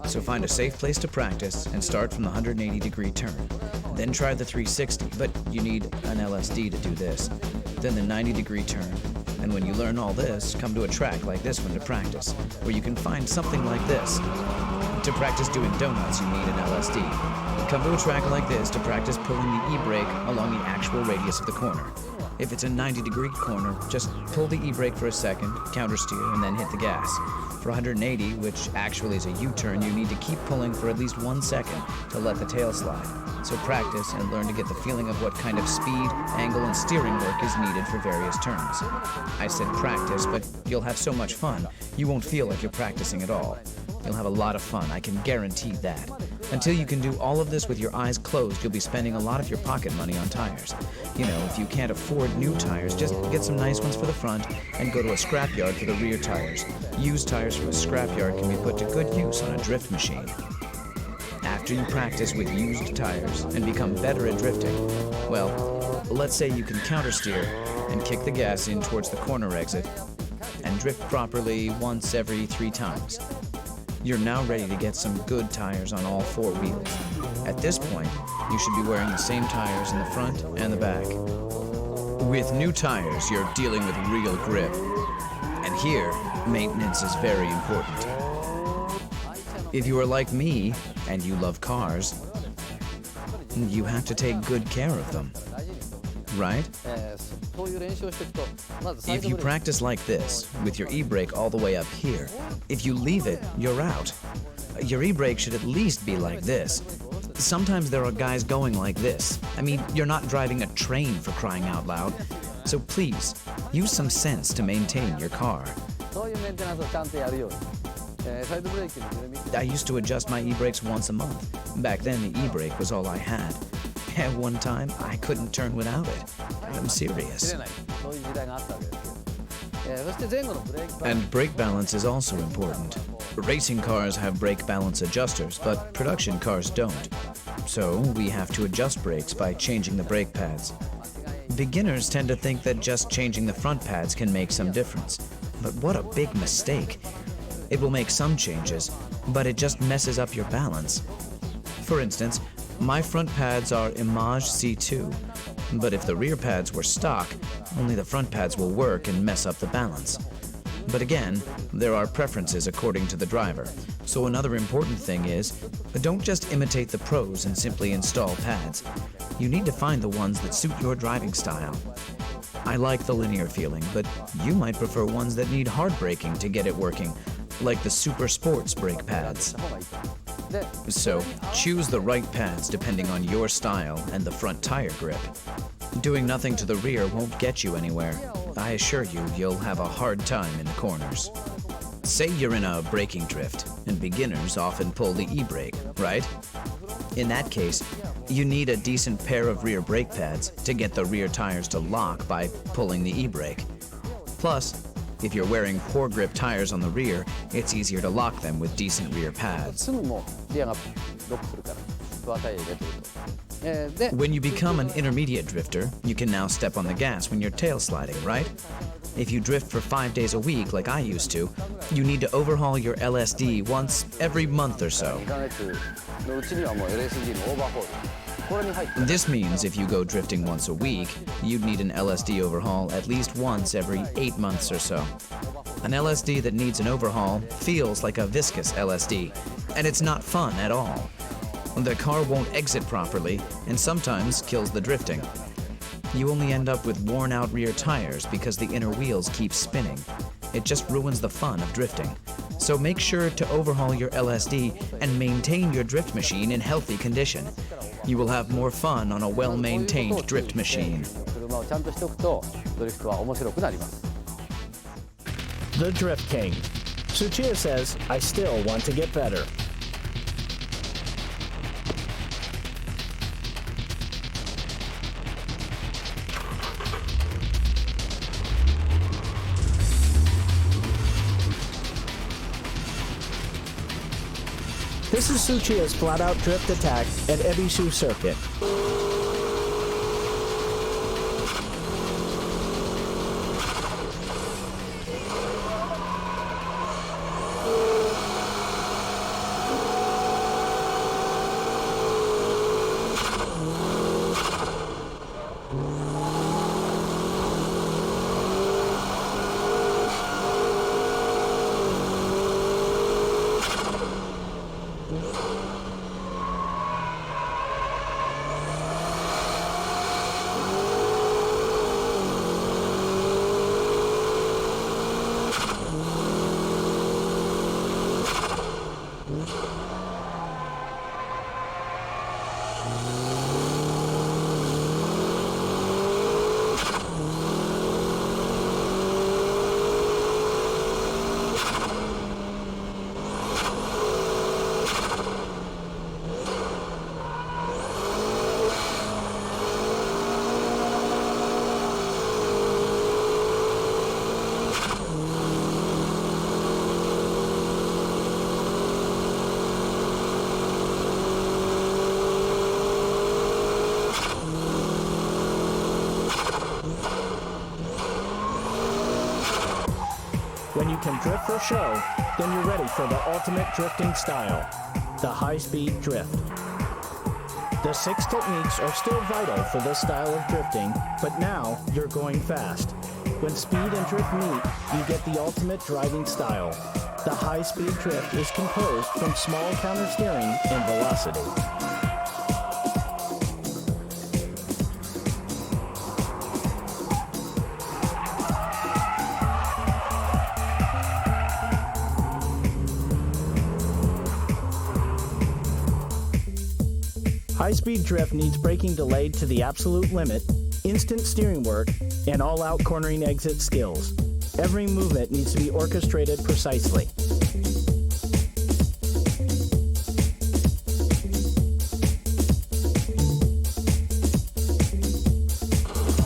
So find a safe place to practice and start from the 180-degree turn. Then try the 360, but you need an LSD to do this. Then the 90-degree turn. And when you learn all this, come to a track like this one to practice, where you can find something like this. To practice doing donuts, you need an LSD. Come to a track like this to practice pulling the e-brake along the actual radius of the corner. If it's a 90-degree corner, just pull the e-brake for a second, countersteer, and then hit the gas. For 180, which actually is a U-turn, you need to keep pulling for at least 1 second to let the tail slide. So practice and learn to get the feeling of what kind of speed, angle, and steering work is needed for various turns. I said practice, but you'll have so much fun, you won't feel like you're practicing at all. You'll have a lot of fun, I can guarantee that. Until you can do all of this with your eyes closed, you'll be spending a lot of your pocket money on tires. You know, if you can't afford new tires, just get some nice ones for the front and go to a scrapyard for the rear tires. Used tires from a scrapyard can be put to good use on a drift machine. After you practice with used tires and become better at drifting, well, let's say you can countersteer and kick the gas in towards the corner exit and drift properly once every 3 times. You're now ready to get some good tires on all 4 wheels. At this point, you should be wearing the same tires in the front and the back. With new tires, you're dealing with real grip. And here, maintenance is very important. If you are like me, and you love cars, you have to take good care of them, right? If you practice like this, with your e-brake all the way up here, if you leave it, you're out. Your e-brake should at least be like this. Sometimes there are guys going like this. I mean, you're not driving a train for crying out loud. So please, use some sense to maintain your car. そういうメンテナンスをちゃんとやるように。サイドブレーキの緩み。I used to adjust my e-brakes once a month. Back then, the e-brake was all I had. At one time, I couldn't turn without it. I'm serious. 切れない。そういう時代があったわけですけど。そして前後のブレーキバランス。 And brake balance is also important. Racing cars have brake balance adjusters, but production cars don't. So we have to adjust brakes by changing the brake pads. Beginners tend to think that just changing the front pads can make some difference. But what a big mistake. It will make some changes, but it just messes up your balance. For instance, my front pads are Image C2, but if the rear pads were stock, only the front pads will work and mess up the balance. But again, there are preferences according to the driver. So another important thing is, don't just imitate the pros and simply install pads. You need to find the ones that suit your driving style. I like the linear feeling, but you might prefer ones that need hard braking to get it working, like the Super Sports brake pads. So, choose the right pads depending on your style and the front tire grip. Doing nothing to the rear won't get you anywhere. I assure you, you'll have a hard time in the corners. Say you're in a braking drift, and beginners often pull the e-brake, right? In that case, you need a decent pair of rear brake pads to get the rear tires to lock by pulling the e-brake. Plus, if you're wearing poor grip tires on the rear, it's easier to lock them with decent rear pads. When you become an intermediate drifter, you can now step on the gas when you're tail sliding, right? If you drift for 5 days a week like I used to, you need to overhaul your LSD once every month or so. This means if you go drifting once a week, you'd need an LSD overhaul at least once every 8 months or so. An LSD that needs an overhaul feels like a viscous LSD, and it's not fun at all. The car won't exit properly, and sometimes kills the drifting. You only end up with worn-out rear tires because the inner wheels keep spinning. It just ruins the fun of drifting. So make sure to overhaul your LSD and maintain your drift machine in healthy condition. You will have more fun on a well-maintained drift machine. The Drift King. Tsuchiya says, I still want to get better. This is Tsuchiya's flat-out drift attack at Ebisu Circuit. When you can drift for show, then you're ready for the ultimate drifting style, the high-speed drift. The 6 techniques are still vital for this style of drifting, but now you're going fast. When speed and drift meet, you get the ultimate driving style. The high-speed drift is composed from small countersteering and velocity. High-speed drift needs braking delayed to the absolute limit, instant steering work, and all-out cornering exit skills. Every movement needs to be orchestrated precisely.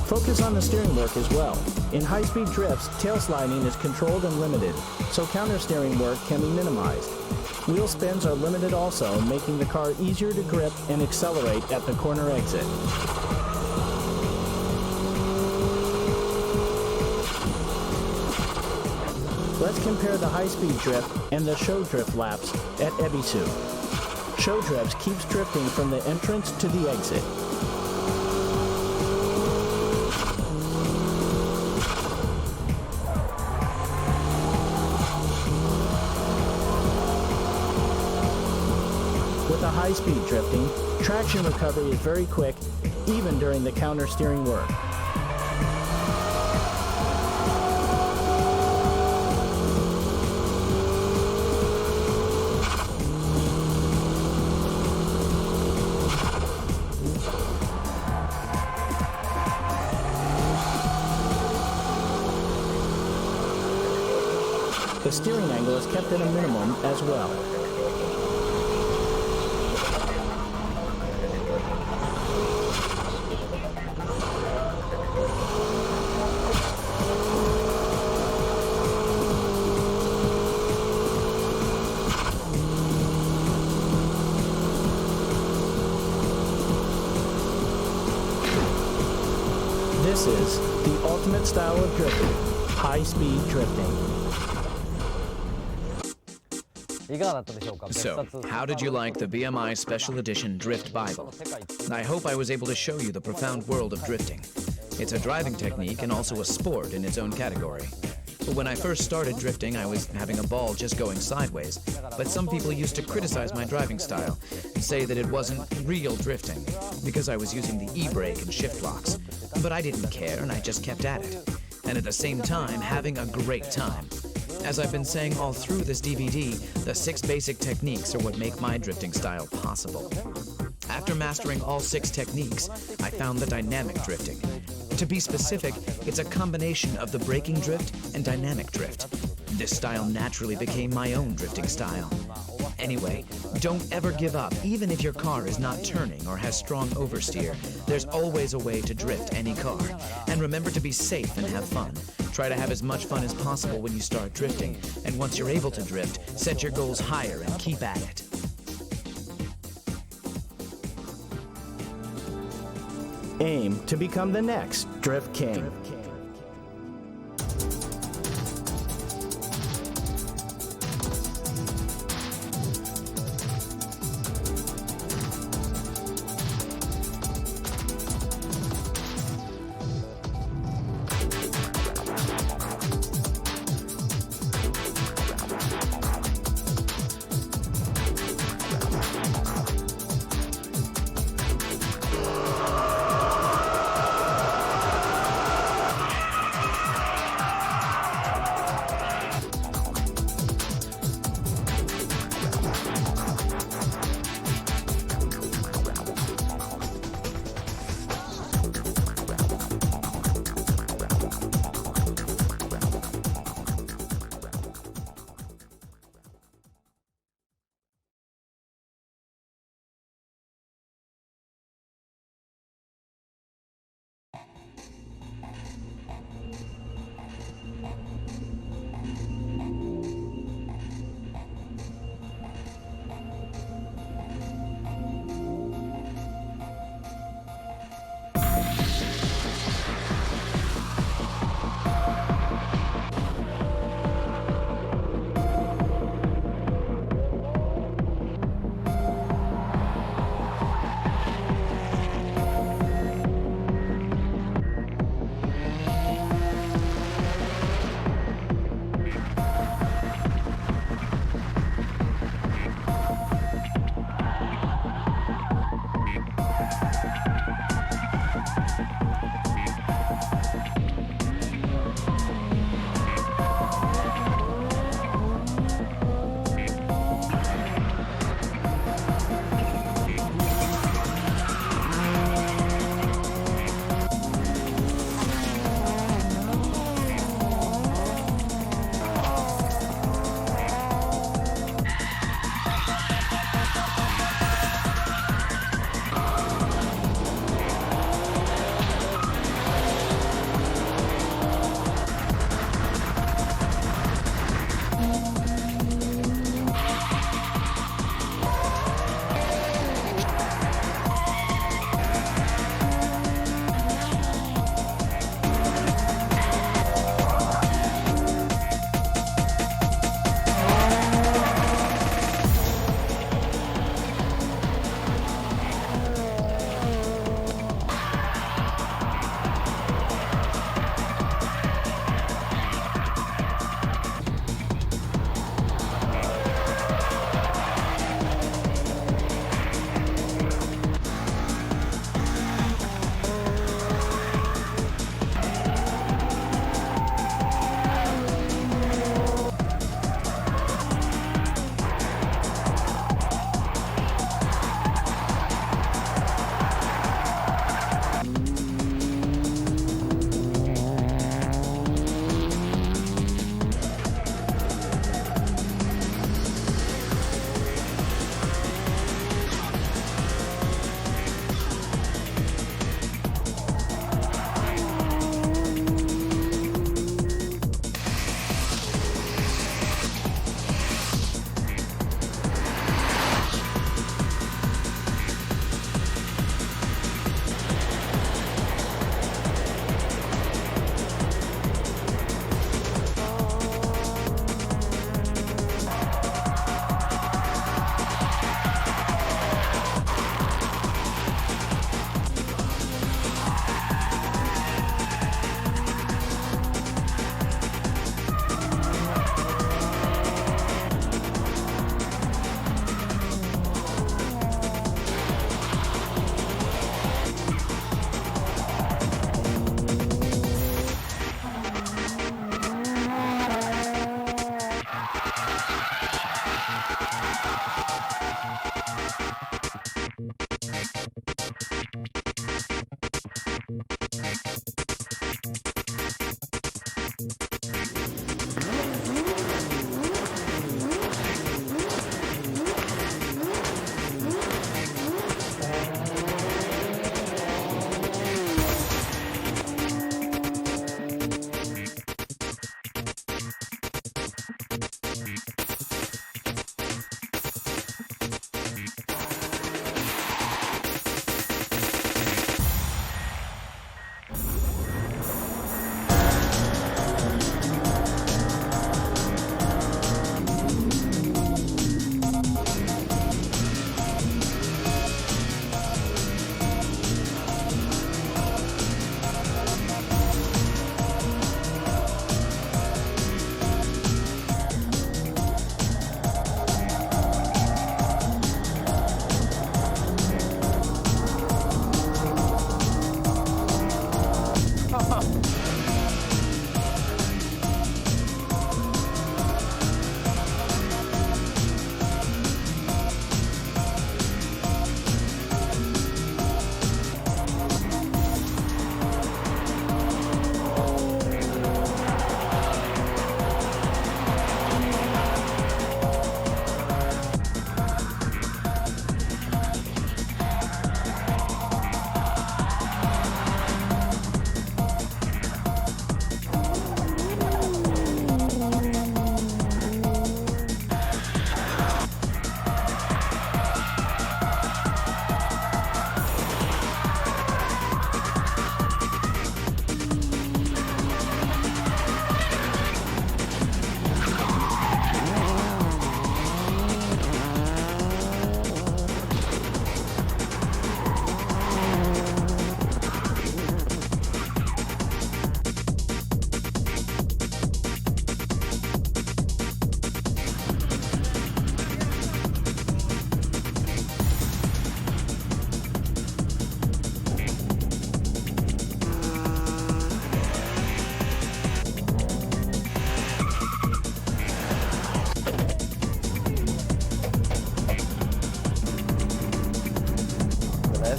Focus on the steering work as well. In high-speed drifts, tail sliding is controlled and limited, so counter-steering work can be minimized. Wheel spins are limited also, making the car easier to grip and accelerate at the corner exit. Let's compare the high-speed drift and the show drift laps at Ebisu. Show drifts keeps drifting from the entrance to the exit. With the high-speed drifting, traction recovery is very quick, even during the counter-steering work. The steering angle is kept at a minimum as well. This is the ultimate style of drifting, high-speed drifting. So, how did you like the BMI Special Edition Drift Bible? I hope I was able to show you the profound world of drifting. It's a driving technique and also a sport in its own category. But when I first started drifting, I was having a ball just going sideways. But some people used to criticize my driving style and say that it wasn't real drifting because I was using the e-brake and shift locks. But I didn't care and I just kept at it. And at the same time, having a great time. As I've been saying all through this DVD, the 6 basic techniques are what make my drifting style possible. After mastering all 6 techniques, I found the dynamic drifting. To be specific, it's a combination of the braking drift and dynamic drift. This style naturally became my own drifting style. Anyway, don't ever give up, even if your car is not turning or has strong oversteer. There's always a way to drift any car. And remember to be safe and have fun. Try to have as much fun as possible when you start drifting. And once you're able to drift, set your goals higher and keep at it. Aim to become the next Drift King.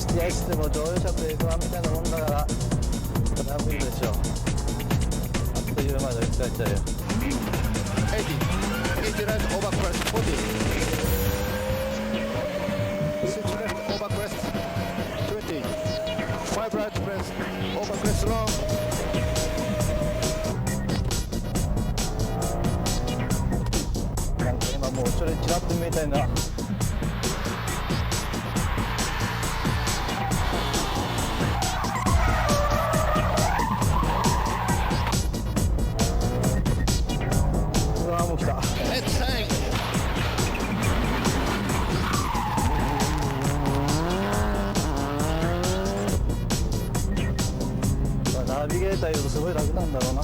STX でも乗用車と F1 みたいなもんだからこれは無理でしょう。あっという間に乗り換えちゃうよ。80 right over crest 40 6 left over crest 20 5 right crest over crest longなんか今もう後ろにチラッと見えたいな。ナビゲーターいるとすごい楽なんだろうな。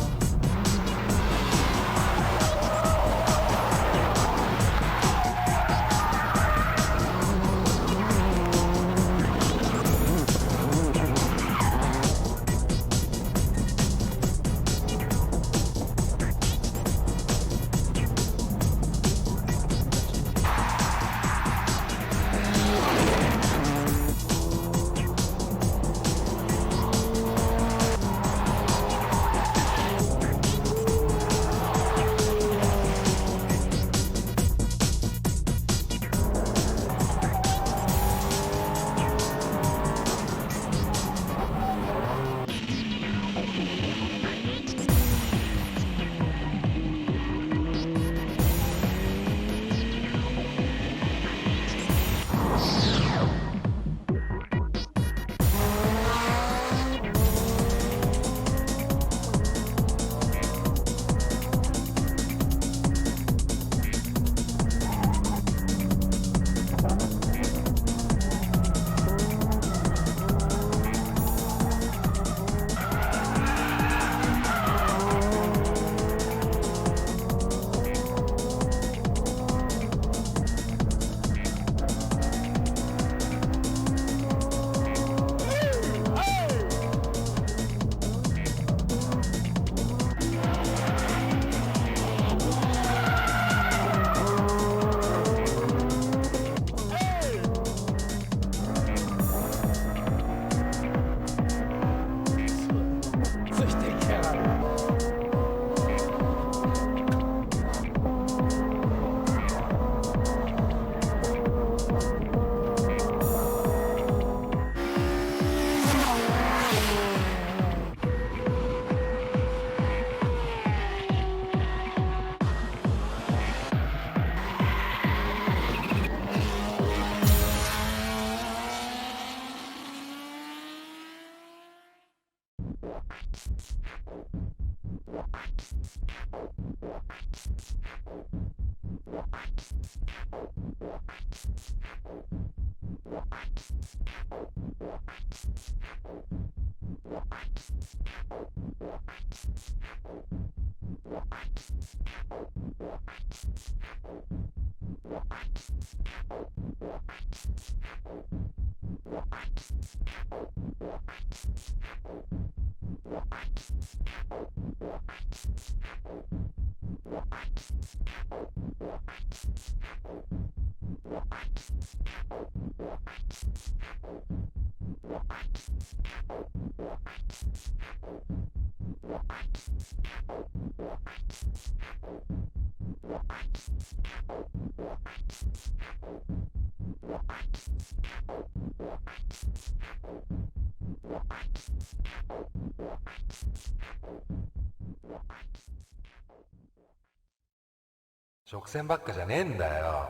直線ばっかじゃねえんだよ。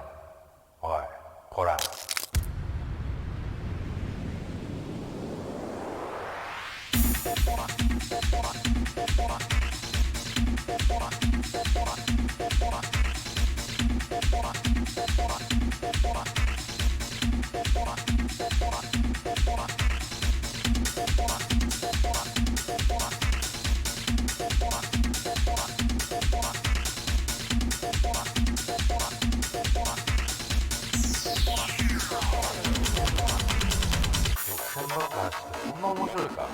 おい、こら。直線ばっか走ってそんな面白いか。